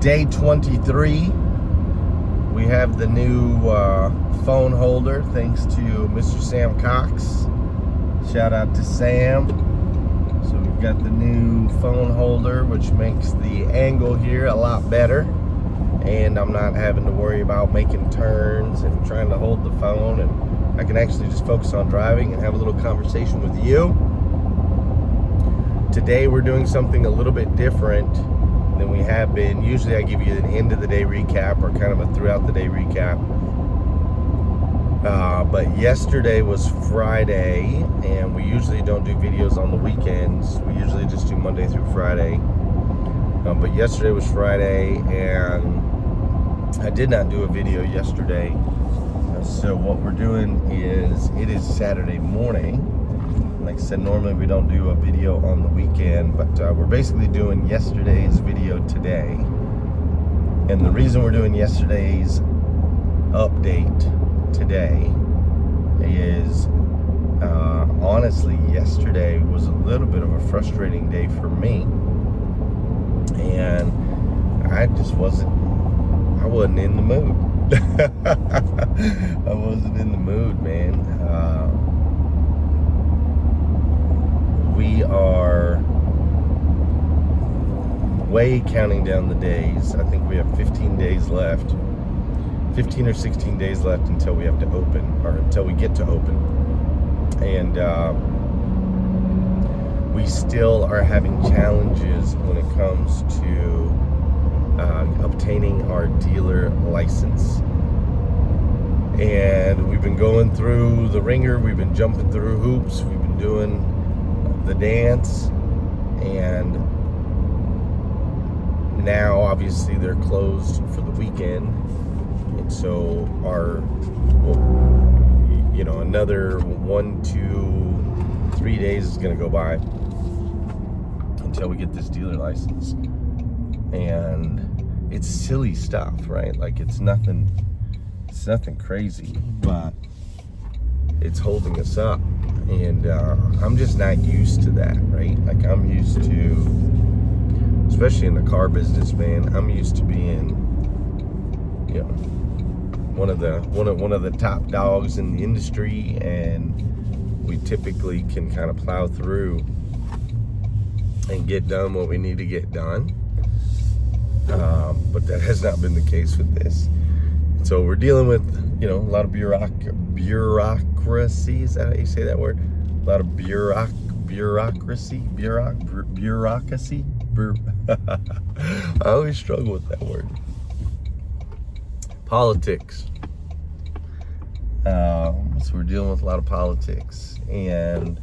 day 23. We have the new phone holder thanks to Mr. Sam Cox. Shout out to Sam. So we've got the new phone holder, which makes the angle here a lot better. And I'm not having to worry about making turns and trying to hold the phone. And I can actually just focus on driving and have a little conversation with you. Today we're doing something a little bit different than we have been. Usually I give you an end of the day recap or kind of a throughout the day recap. But yesterday was Friday, and we usually don't do videos on the weekends. We usually just do Monday through Friday. But yesterday was Friday, and I did not do a video yesterday. So what we're doing is, it is Saturday morning. Like I said, normally we don't do a video on the weekend, but we're basically doing yesterday's video today. And the reason we're doing yesterday's update today is, honestly, yesterday was a little bit of a frustrating day for me. And I wasn't in the mood. I wasn't in the mood, man. We are way counting down the days. I think we have 15 days left. 15 or 16 days left until we have to open, or until we get to open. And we still are having challenges when it comes to obtaining our dealer license. And we've been going through the ringer, we've been jumping through hoops, we've been doing the dance, and now obviously they're closed for the weekend, and so another 1, 2, 3 days is going to go by until we get this dealer license. And it's silly stuff, right? Like it's nothing crazy, but it's holding us up. And I'm just not used to that, right? Like I'm used to, especially in the car business, man, I'm used to being, one of the top dogs in the industry, and we typically can kind of plow through and get done what we need to get done. But that has not been the case with this. So we're dealing with, a lot of bureaucracy. Is that how you say that word? A lot of bureaucracy. I always struggle with that word. Politics. So we're dealing with a lot of politics. And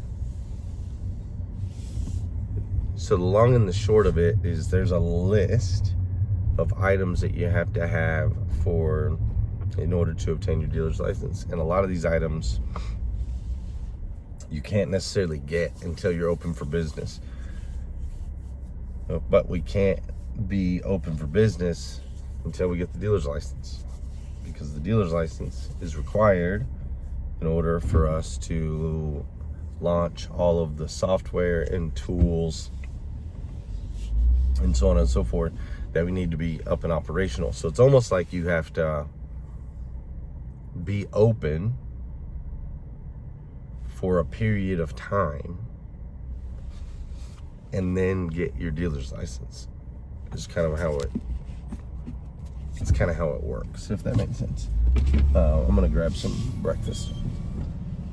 so the long and the short of it is, there's a list of items that you have to have in order to obtain your dealer's license. And a lot of these items you can't necessarily get until you're open for business. But we can't be open for business until we get the dealer's license, because the dealer's license is required in order for us to launch all of the software and tools and so on and so forth that we need to be up and operational. So it's almost like you have to be open for a period of time and then get your dealer's license. It's kind of how it works, if that makes sense. I'm gonna grab some breakfast,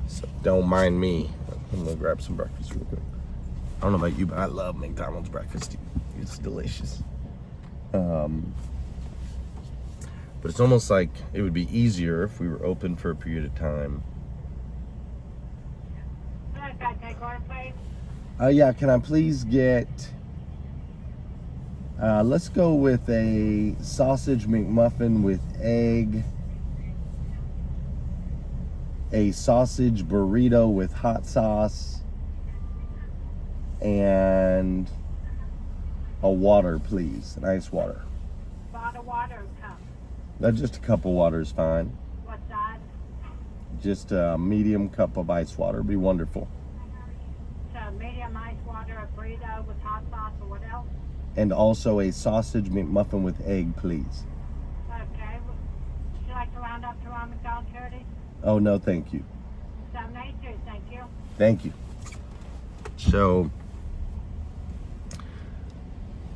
so don't mind me. I'm gonna grab some breakfast real quick. I don't know about you, but I love McDonald's breakfast. It's delicious. But it's almost like it would be easier if we were open for a period of time. Yeah, can I please get, let's go with a sausage McMuffin with egg, a sausage burrito with hot sauce, and a water, please, an ice water. Bottle water or cup? Just a cup of water is fine. What size? Just a medium cup of ice water would be wonderful. So medium ice water, a burrito with hot sauce, or what else? And also a sausage McMuffin with egg, please. Okay. Would you like to round up to Ron McDonald Charities? Oh, no, thank you. 782, thank you. Thank you. So,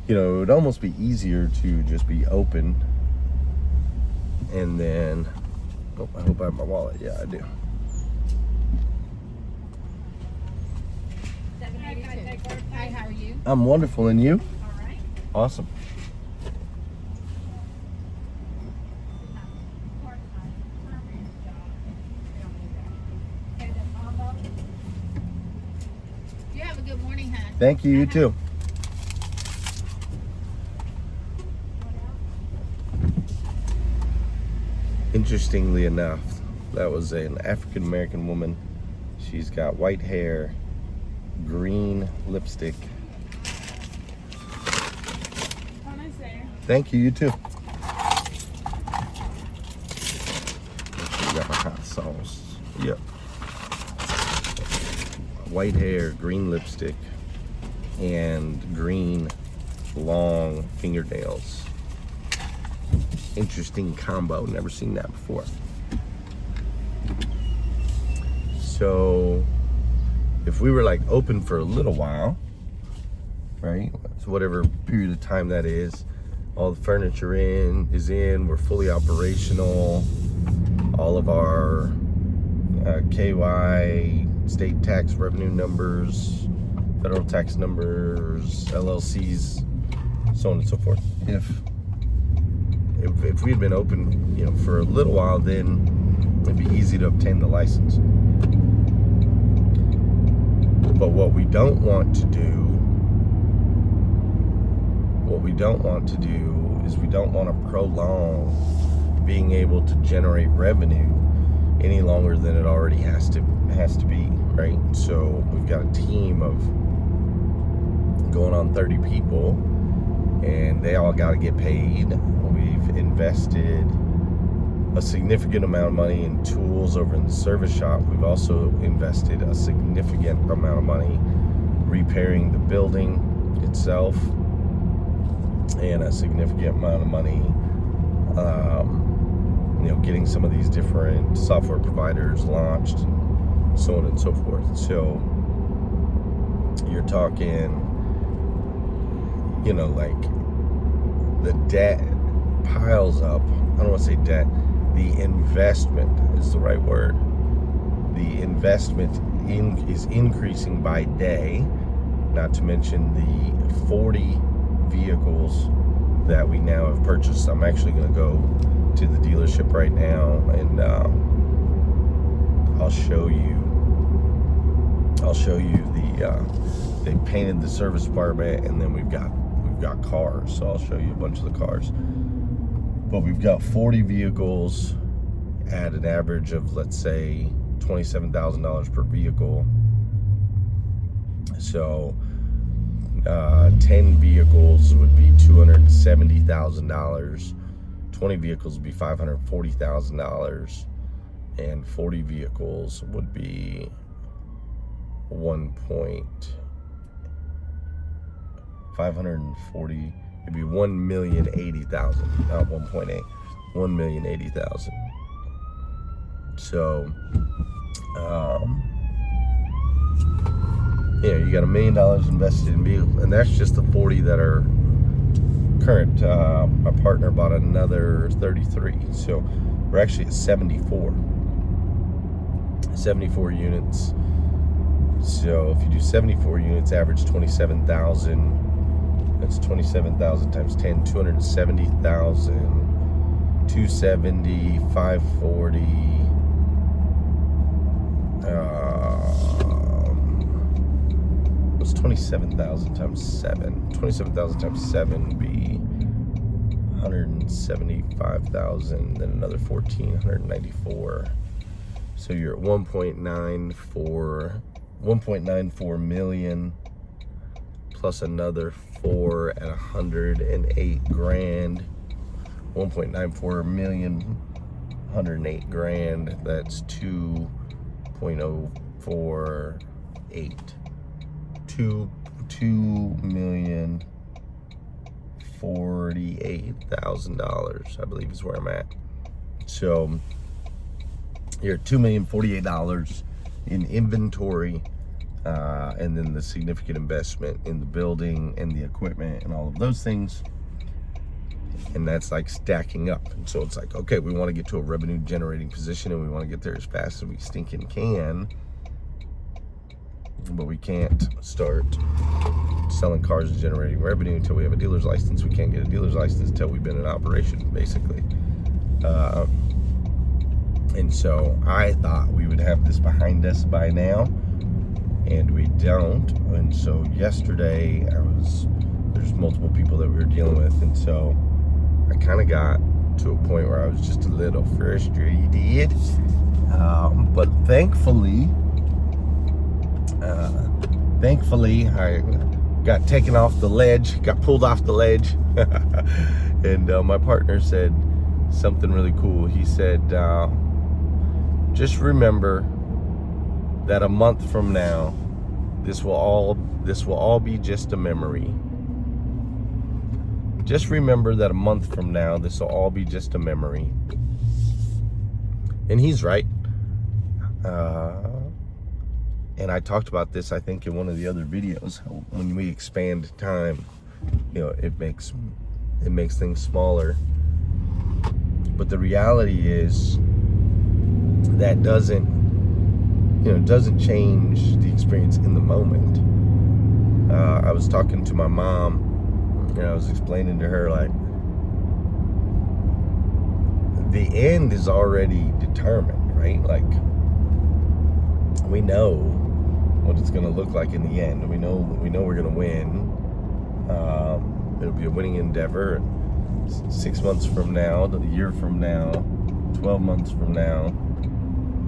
you know, it would almost be easier to just be open and then, oh, I hope I have my wallet. Yeah, I do. 782. Hi, how are you? I'm wonderful, and you? All right. Awesome. You have a good morning, hon. Thank you, you too. Interestingly enough, that was an African American woman. She's got white hair, green lipstick. Have a nice day. Thank you, you too. She got my hot sauce. Yep. White hair, green lipstick, and green long fingernails. Interesting combo. Never seen that before. So, if we were like open for a little while, right? So whatever period of time that is, all the furniture is in. We're fully operational. All of our KY, state tax revenue numbers, federal tax numbers, LLCs, so on and so forth. If we had been open, you know, for a little while, then it'd be easy to obtain the license. But what we don't want to do is we don't want to prolong being able to generate revenue any longer than it already has to be, right? So we've got a team of going on 30 people, and they all got to get paid. We've invested a significant amount of money in tools over in the service shop. We've also invested a significant amount of money repairing the building itself, and a significant amount of money getting some of these different software providers launched, and so on and so forth. So you're talking, like the debt piles up. I don't want to say debt. The investment is the right word. The investment is increasing by day, not to mention the 40 vehicles that we now have purchased. I'm actually going to go to the dealership right now, and I'll show you they painted the service department, and then we've got cars. So I'll show you a bunch of the cars. But we've got 40 vehicles at an average of, let's say, $27,000 per vehicle. So 10 vehicles would be $270,000. 20 vehicles would be $540,000, and 40 vehicles would be it'd be 1,080,000, not 1.8, 1,080,000. So, you got $1 million invested in vehicles, and that's just the 40 that are current. My partner bought another 33, so we're actually at 74 units. So if you do 74 units, average 27,000. That's 27,000 times 10, 270,000. 270, 540. What's 27,000 times 7? 27,000 times 7 would be 175,000, then another 1,494. So you're at 1.94 million, plus another 4 at 108 grand. 1.94 million, 108 grand. That's 2.048. 2 million $2,048,000, I believe is where I'm at. So you're at $2,048,000 in inventory, and then the significant investment in the building and the equipment and all of those things. And that's like stacking up. And so it's like, okay, we want to get to a revenue generating position and we want to get there as fast as we stinking can. But we can't start selling cars and generating revenue until we have a dealer's license. We can't get a dealer's license until we've been in operation, basically. And so I thought we would have this behind us by now, and we don't. And so yesterday, there's multiple people that we were dealing with, and so I kind of got to a point where I was just a little frustrated. But thankfully, I got taken off the ledge, got pulled off the ledge. And my partner said something really cool. He said, just remember that a month from now, this will all be just a memory. Just remember that a month from now, this will all be just a memory. And he's right. And I talked about this, I think, in one of the other videos. When we expand time, it makes things smaller. But the reality is that doesn't change the experience in the moment. I was talking to my mom, and I was explaining to her, like, the end is already determined, right? Like, we know what it's going to look like in the end. We know we're going to win. It'll be a winning endeavor. 6 months from now, a year from now, 12 months from now,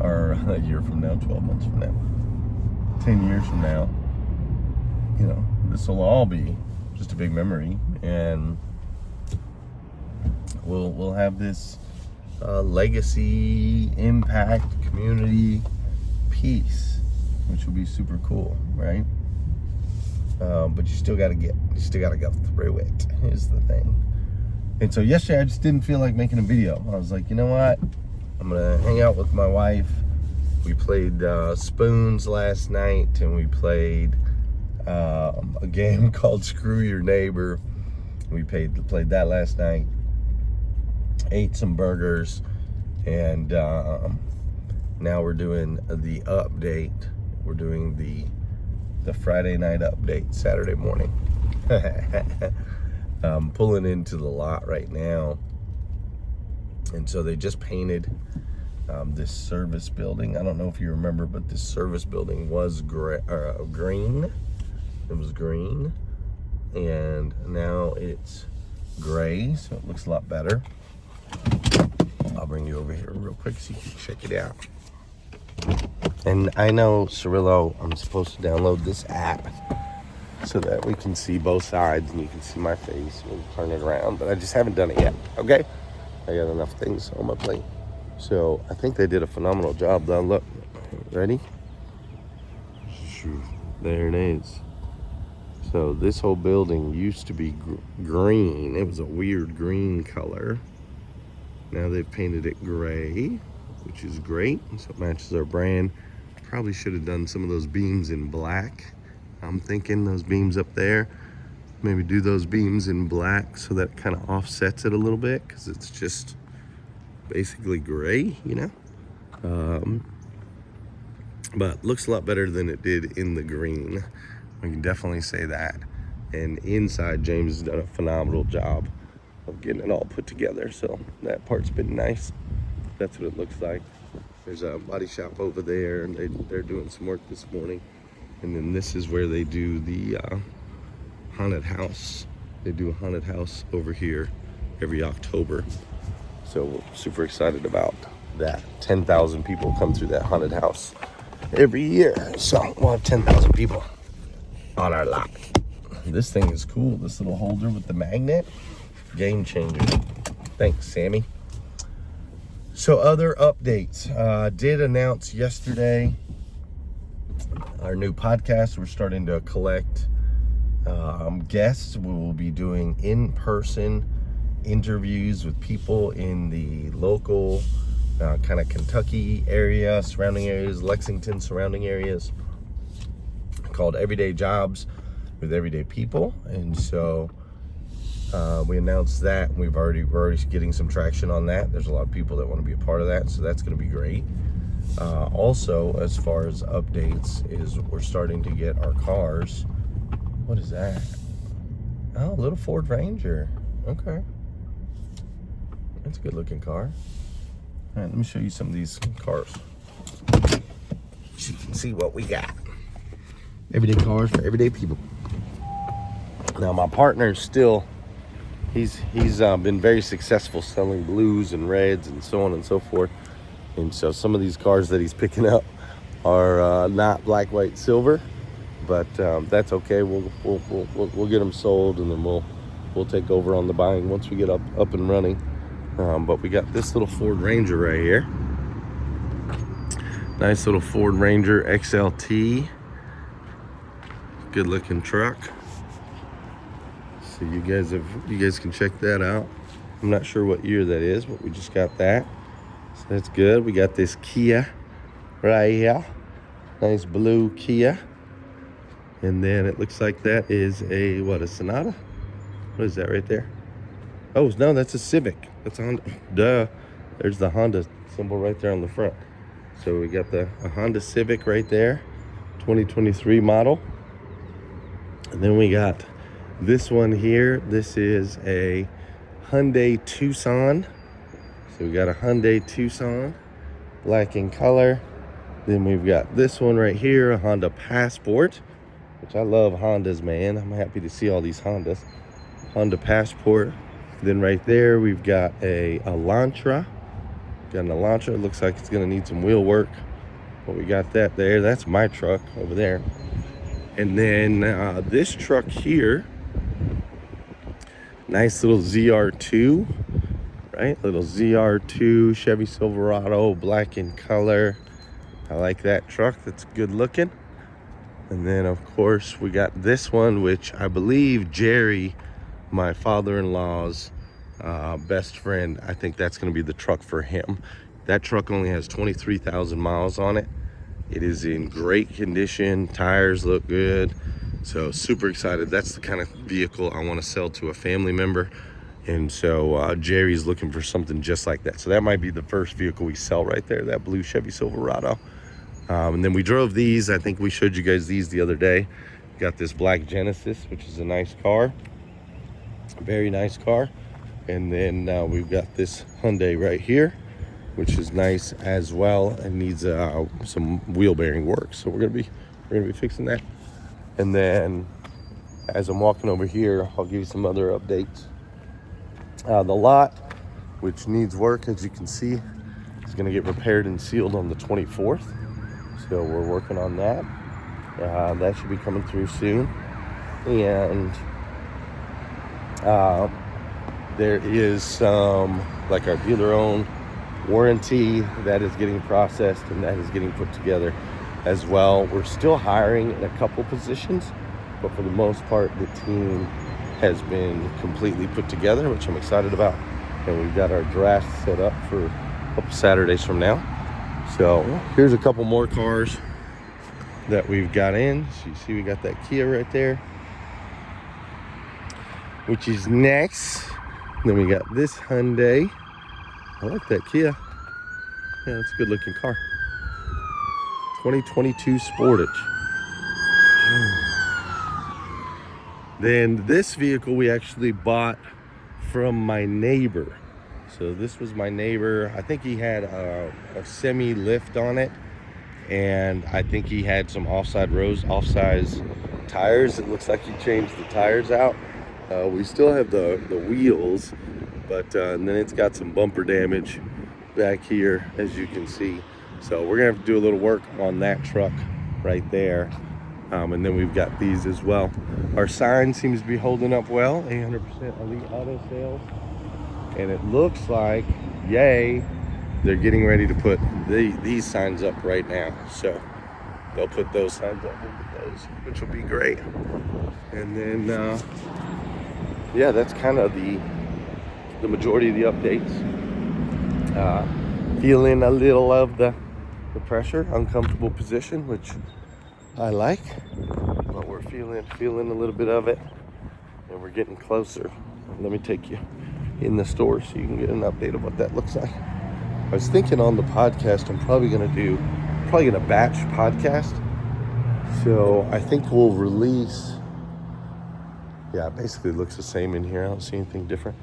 or a year from now, 12 months from now, 10 years from now, this will all be just a big memory, and we'll have this legacy, impact, community piece, which will be super cool, right? But you still gotta go through it, is the thing. And so yesterday I just didn't feel like making a video. I was like, you know what? I'm gonna hang out with my wife. We played spoons last night, and we played a game called Screw Your Neighbor. We played that last night. Ate some burgers, and now we're doing the update. We're doing the Friday night update, Saturday morning. Pulling into the lot right now, and so they just painted this service building. I don't know if you remember, but this service building was green. It was green, and now it's gray, so it looks a lot better. I'll bring you over here real quick so you can check it out. And I know, Cirillo, I'm supposed to download this app so that we can see both sides and you can see my face and turn it around, but I just haven't done it yet, okay? I got enough things on my plate. So I think they did a phenomenal job, though. Look, ready? There it is. So this whole building used to be green. It was a weird green color. Now they've painted it gray, which is great. So it matches our brand. Probably should have done some of those beams in black. I'm thinking those beams up there, maybe do those beams in black so that kind of offsets it a little bit, because it's just basically gray, but looks a lot better than it did in the green. I can definitely say that. And inside, James has done a phenomenal job of getting it all put together, so that part's been nice. That's what it looks like. There's a body shop over there, and they're doing some work this morning. And then this is where they do the haunted house. They do a haunted house over here every October. So we're super excited about that. 10,000 people come through that haunted house every year. So we'll have 10,000 people on our lot. This thing is cool. This little holder with the magnet. Game changer. Thanks, Sammy. So other updates. Did announce yesterday our new podcast. We're starting to collect guests. We will be doing in-person interviews with people in the local kind of Kentucky area, surrounding areas, Lexington surrounding areas, called Everyday Jobs with Everyday People. And so we announced that. We're already getting some traction on that. There's a lot of people that want to be a part of that, so that's going to be great. Also, as far as updates, is we're starting to get our cars. What is that? Oh, a little Ford Ranger. Okay. That's a good looking car. All right, let me show you some of these cars so you can see what we got. Everyday cars for everyday people. Now my partner's still, he's been very successful selling blues and reds and so on and so forth. And so some of these cars that he's picking up are not black, white, silver, but that's okay. We'll get them sold, and then we'll take over on the buying once we get up and running. But we got this little Ford Ranger right here. Nice little Ford Ranger XLT. Good looking truck. So you guys can check that out. I'm not sure what year that is, but we just got that. So that's good. We got this Kia right here. Nice blue Kia. And then it looks like that is a Sonata? What is that right there? Oh, no, that's a Civic. That's a Honda. Duh. There's the Honda symbol right there on the front. So we got a Honda Civic right there. 2023 model. And then we got this one here. This is a Hyundai Tucson. So we got a Hyundai Tucson, black in color. Then we've got this one right here, a Honda Passport, which I love Hondas, man. I'm happy to see all these Hondas. Honda Passport. Then right there, we've got a Elantra. Got an Elantra. It looks like it's gonna need some wheel work, but we got that there. That's my truck over there. And then this truck here, nice little ZR2. Right, little ZR2 Chevy Silverado, black in color. I like that truck. That's good looking. And then of course we got this one, which I believe Jerry, my father-in-law's best friend, I think that's going to be the truck for him. That truck only has 23,000 miles on it. It is in great condition. Tires look good. So super excited. That's the kind of vehicle I want to sell to a family member. And so Jerry's looking for something just like that. So that might be the first vehicle we sell right there, that blue Chevy Silverado. And then we drove these. I think we showed you guys these the other day. Got this black Genesis, which is a nice car. Very nice car. And then we've got this Hyundai right here, which is nice as well and needs some wheel bearing work. So we're gonna be fixing that. And then as I'm walking over here, I'll give you some other updates. The lot, which needs work, as you can see, is going to get repaired and sealed on the 24th. So we're working on that. That should be coming through soon. And there is some, like our dealer-owned warranty that is getting processed, and that is getting put together as well. We're still hiring in a couple positions, but for the most part, the team has been completely put together, which I'm excited about. And we've got our draft set up for a couple Saturdays from now. So here's a couple more cars that we've got in. So you see we got that Kia right there, which is next. Then we got this Hyundai. I like that Kia. Yeah, it's a good looking car. 2022 Sportage. Then this vehicle we actually bought from my neighbor. So this was my neighbor. I think he had a semi lift on it, and I think he had some off-size tires. It looks like he changed the tires out. We still have the wheels, but and then it's got some bumper damage back here, as you can see. So we're gonna have to do a little work on that truck right there. And then we've got these as well. Our sign seems to be holding up well, 100% Elite Auto Sales. And it looks like, yay, they're getting ready to put these signs up right now. So they'll put those signs up with those, which will be great. And then, yeah, that's kind of the majority of the updates. Feeling a little of the pressure, uncomfortable position, which I like, but we're feeling a little bit of it, and we're getting closer. Let me take you in the store so you can get an update of what that looks like. I was thinking on the podcast, I'm probably gonna batch podcast. So I think we'll release, yeah, it basically looks the same in here. I don't see anything different.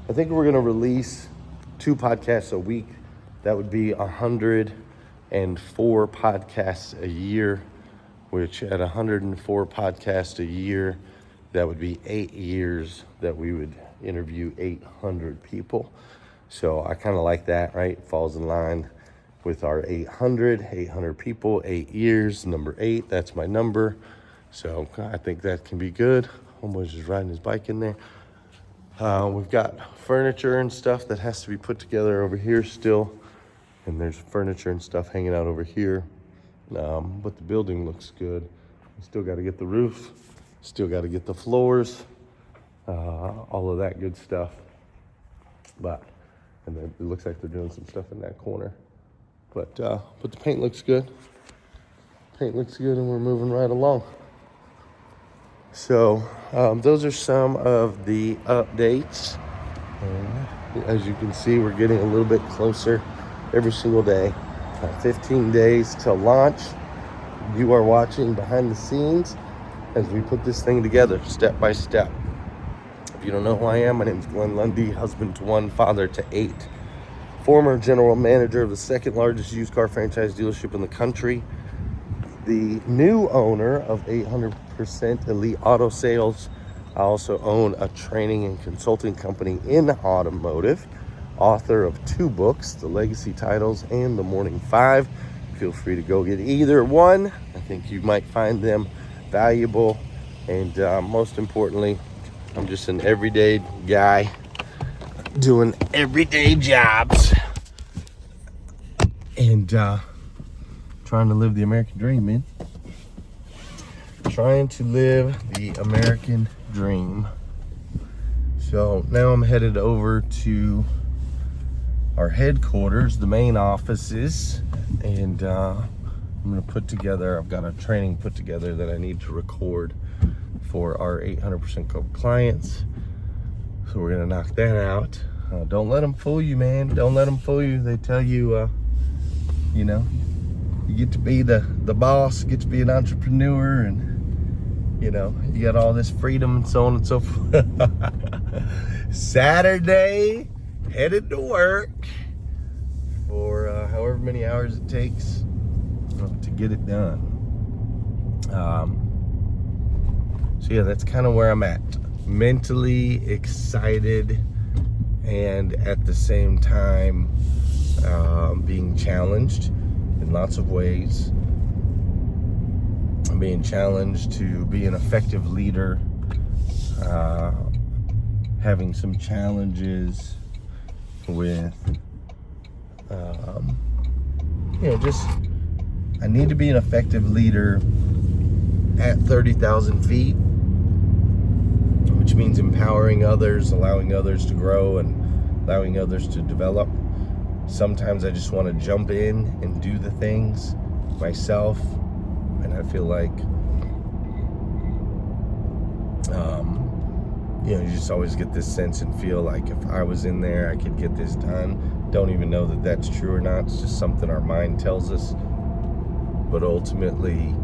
I think we're gonna release 2 podcasts a week. That would be 104 podcasts a year, which at 104 podcasts a year, that would be 8 years that we would interview 800 people. So I kind of like that, right? It falls in line with our 800 people, 8 years, number 8, that's my number. So I think that can be good. Homeboy's just riding his bike in there. We've got furniture and stuff that has to be put together over here still. And there's furniture and stuff hanging out over here. But the building looks good. We still got to get the roof, still got to get the floors, all of that good stuff. And then it looks like they're doing some stuff in that corner. But the paint looks good. Paint looks good, and we're moving right along. So those are some of the updates. As you can see, we're getting a little bit closer every single day. 15 days till launch. You are watching behind the scenes as we put this thing together, step by step. If you don't know who I am, my name is Glenn Lundy, husband to 1, father to 8. Former general manager of the 2nd largest used car franchise dealership in the country. The new owner of 800% Elite Auto Sales. I also own a training and consulting company in automotive. Author of 2 books, The Legacy Titles and The Morning 5. Feel free to go get either one. I think you might find them valuable. And most importantly, I'm just an everyday guy doing everyday jobs and trying to live the American dream, man. Trying to live the American dream. So now I'm headed over to our headquarters, the main offices, and I'm gonna I've got a training put together that I need to record for our 800% Club clients. So we're gonna knock that out. Don't let them fool you, man. Don't let them fool you. They tell you, you get to be the boss, get to be an entrepreneur, and you got all this freedom and so on and so forth. Saturday, headed to work for however many hours it takes to get it done. So yeah, that's kind of where I'm at. Mentally excited, and at the same time being challenged in lots of ways. I'm being challenged to be an effective leader, having some challenges with I need to be an effective leader at 30,000 feet, which means empowering others, allowing others to grow, and allowing others to develop. Sometimes I just want to jump in and do the things myself, and I feel like you just always get this sense and feel like if I was in there, I could get this done. Don't even know that that's true or not. It's just something our mind tells us. But ultimately,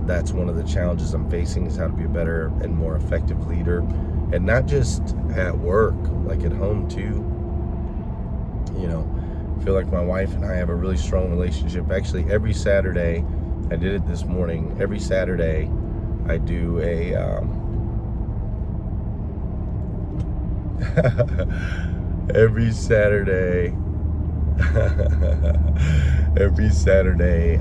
that's one of the challenges I'm facing, is how to be a better and more effective leader. And not just at work, like at home too. I feel like my wife and I have a really strong relationship. Actually, every Saturday, I did it this morning, every Saturday I do every Saturday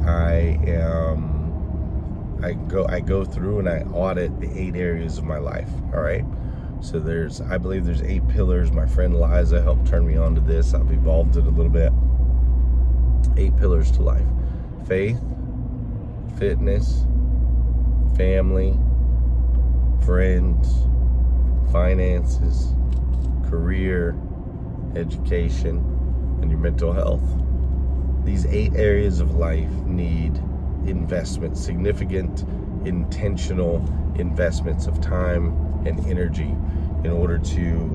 I go through and I audit the 8 areas of my life. All right. So I believe there's 8 pillars. My friend Liza helped turn me on to this. I've evolved it a little bit. 8 pillars to life: faith, fitness, family, friends, finances, career, education, and your mental health. These 8 areas of life need investment, significant, intentional investments of time and energy in order to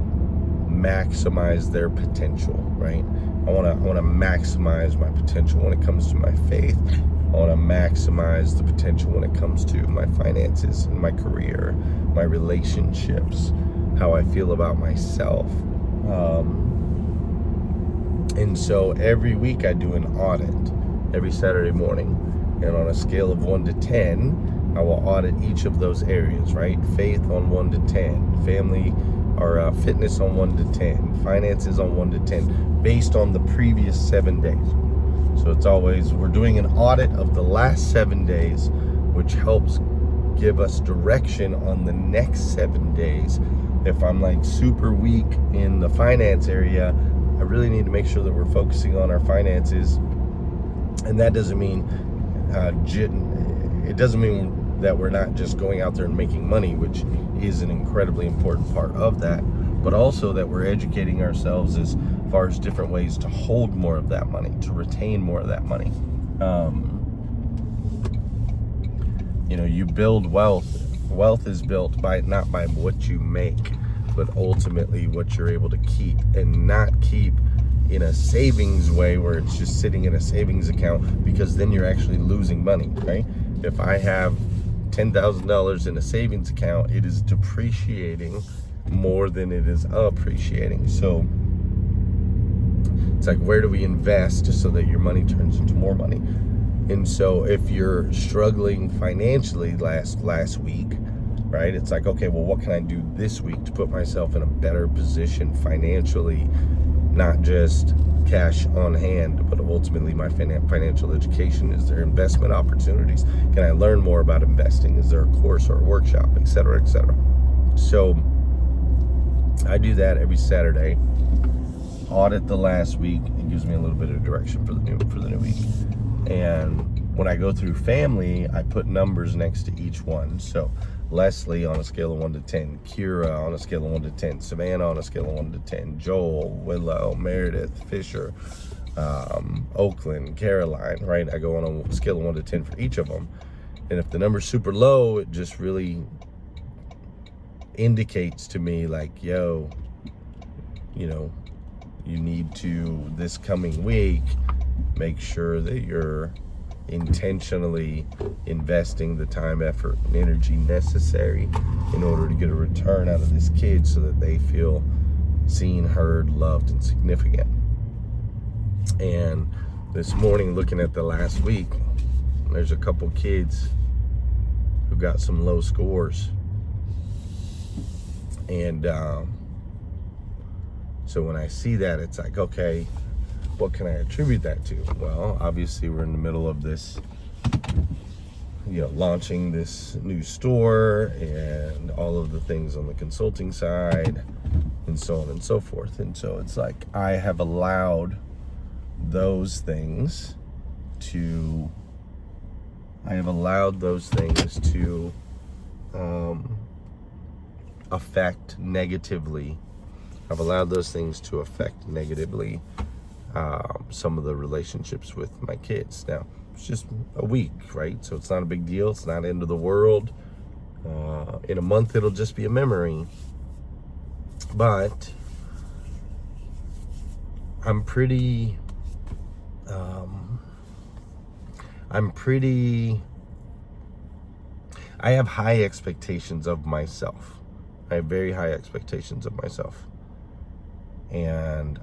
maximize their potential, right? I want to maximize my potential when it comes to my faith. I want to maximize the potential when it comes to my finances and my career, my relationships, how I feel about myself. And so every week I do an audit every Saturday morning. And on a scale of 1 to 10, I will audit each of those areas, right? Faith on 1 to 10, family or fitness on 1 to 10, finances on 1 to 10, based on the previous 7 days. So it's always, we're doing an audit of the last 7 days, which helps give us direction on the next 7 days. If I'm like super weak in the finance area, I really need to make sure that we're focusing on our finances. And that doesn't mean it doesn't mean that we're not just going out there and making money, which is an incredibly important part of that, but also that we're educating ourselves as far as different ways to hold more of that money, to retain more of that money. You build wealth. Wealth is built by not by what you make, but ultimately what you're able to keep, and not keep in a savings way where it's just sitting in a savings account, because then you're actually losing money, right? If I have $10,000 in a savings account, it is depreciating more than it is appreciating. So it's like, where do we invest just so that your money turns into more money? And so if you're struggling financially last week, right, it's like, okay, well, what can I do this week to put myself in a better position financially? Not just cash on hand, but ultimately my financial education. Is there investment opportunities? Can I learn more about investing? Is there a course or a workshop, et cetera, et cetera? So I do that every Saturday. Audit the last week. It gives me a little bit of direction for the new week. And when I go through family, I put numbers next to each one. So Leslie on a scale of 1 to 10, Kira on a scale of 1 to 10, Savannah on a scale of 1 to 10, Joel, Willow, Meredith, Fisher, Oakland, Caroline, right? I go on a scale of 1 to 10 for each of them. And if the number's super low, it just really indicates to me like, yo, you need to, this coming week, make sure that you're intentionally investing the time, effort, and energy necessary in order to get a return out of this kid so that they feel seen, heard, loved, and significant. And this morning, looking at the last week, there's a couple kids who got some low scores. And so when I see that, it's like, okay, what can I attribute that to? Well, obviously we're in the middle of this, launching this new store and all of the things on the consulting side and so on and so forth. And so it's like, I have allowed those things to affect negatively. I've allowed those things to affect negatively some of the relationships with my kids. Now, it's just a week, right? So it's not a big deal. It's not end of the world. In a month, it'll just be a memory. But I have high expectations of myself. I have very high expectations of myself. And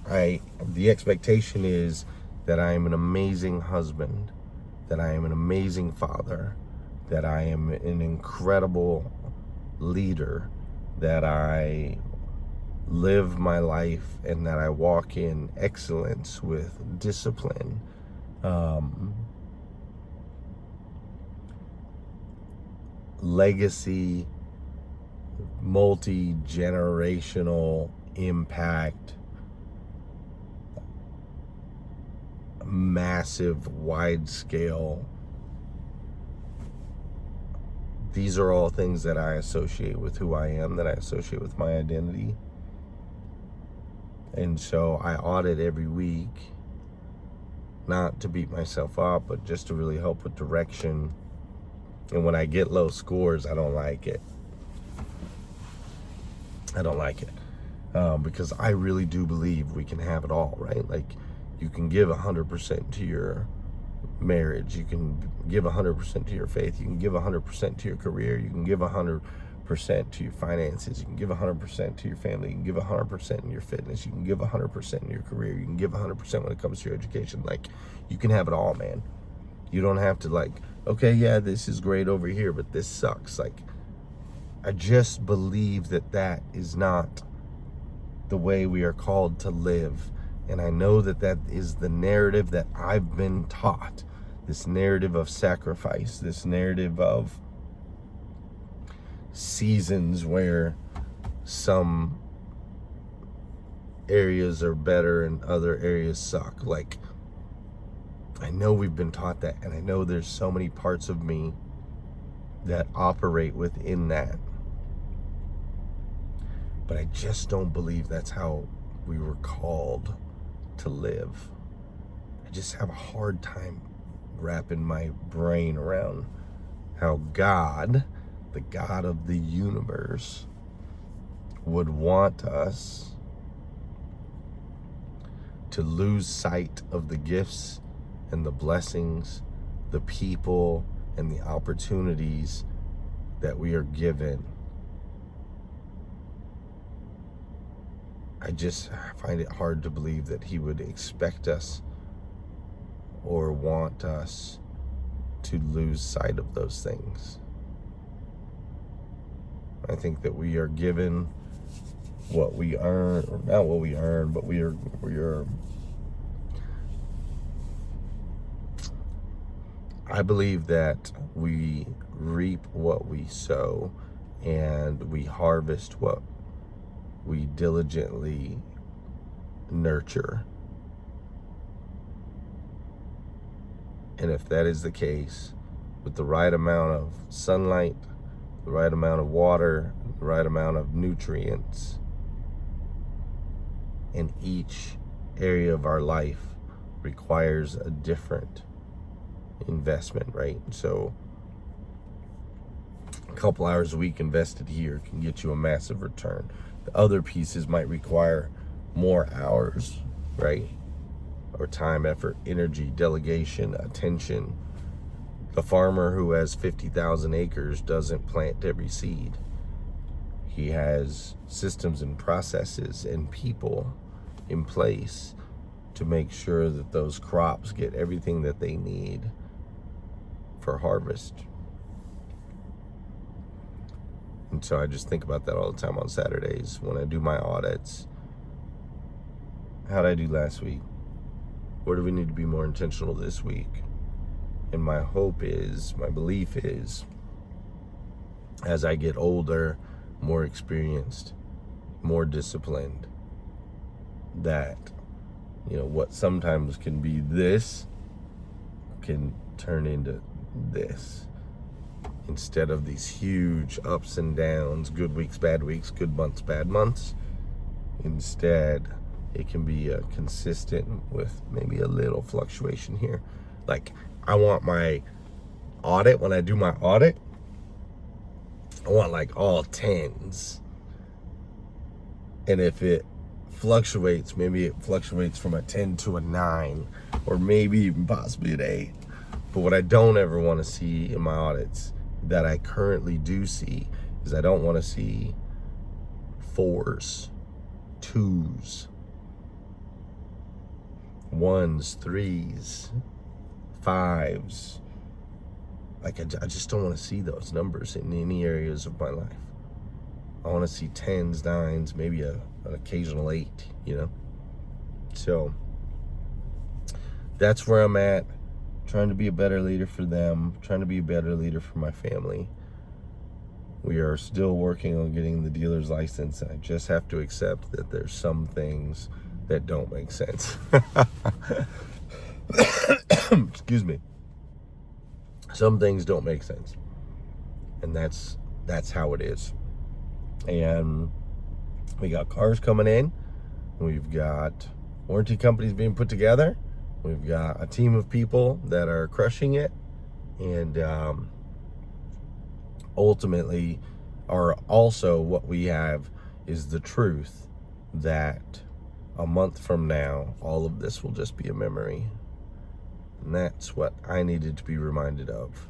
the expectation is that I am an amazing husband, that I am an amazing father, that I am an incredible leader, that I live my life and that I walk in excellence with discipline, legacy, multi-generational impact, massive, wide-scale these are all things that I associate with who I am, that I associate with my identity. And so I audit every week, not to beat myself up, but just to really help with direction. And when I get low scores, I don't like it. Because I really do believe we can have it all, right? Like, you can give 100% to your marriage, you can give 100% to your faith, you can give 100% to your career, you can give 100% to your finances, you can give 100% to your family, you can give 100% in your fitness, you can give 100% in your career, you can give 100% when it comes to your education. Like, you can have it all, man. You don't have to, like, okay, yeah, this is great over here, but this sucks. Like, I just believe that that is not the way we are called to live. And I know that that is the narrative that I've been taught. This narrative of sacrifice, this narrative of seasons where some areas are better and other areas suck. Like, I know we've been taught that, and I know there's so many parts of me that operate within that. But I just don't believe that's how we were called to live. I just have a hard time wrapping my brain around how God, the God of the universe, would want us to lose sight of the gifts and the blessings, the people and the opportunities that we are given. I just find it hard to believe that he would expect us or want us to lose sight of those things. I think that we are given what we earn, or not what we earn, but we are I believe that we reap what we sow, and we harvest what we diligently nurture. And if that is the case, with the right amount of sunlight, the right amount of water, the right amount of nutrients in each area of our life requires a different investment, right? So a couple hours a week invested here can get you a massive return. The other pieces might require more hours, right? Or time, effort, energy, delegation, attention. The farmer who has 50,000 acres doesn't plant every seed. He has systems and processes and people in place to make sure that those crops get everything that they need for harvest. And so I just think about that all the time on Saturdays when I do my audits. How did I do last week? Where do we need to be more intentional this week? And my hope is, my belief is, as I get older, more experienced, more disciplined, that, you know, what sometimes can be this can turn into this. Instead of these huge ups and downs, good weeks, bad weeks, good months, bad months. Instead, it can be consistent with maybe a little fluctuation here. Like, I want my audit, when I do my audit, I want like all 10s. And if it fluctuates, maybe it fluctuates from a 10 to a 9, or maybe even possibly an 8. But what I don't ever want to see in my audits, that I currently do see, is I don't want to see 4s, 2s, 1s, 3s, 5s. Like, I just don't want to see those numbers in any areas of my life. I want to see 10s, 9s, maybe an occasional 8, you know? So that's where I'm at. Trying to be a better leader for them, trying to be a better leader for my family. We are still working on getting the dealer's license, and I just have to accept that there's some things that don't make sense. Excuse me. Some things don't make sense. And that's how it is. And we got cars coming in. We've got warranty companies being put together. We've got a team of people that are crushing it. And ultimately, also what we have is the truth that a month from now, all of this will just be a memory. And that's what I needed to be reminded of.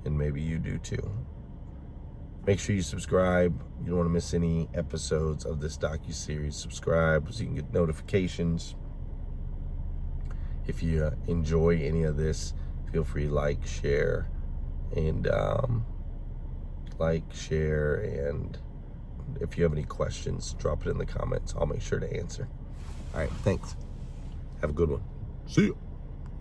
And maybe you do too. Make sure you subscribe. You don't want to miss any episodes of this docuseries. Subscribe so you can get notifications. If you enjoy any of this, feel free to like, share, and and if you have any questions, drop it in the comments. I'll make sure to answer. All right, thanks. Have a good one. See you.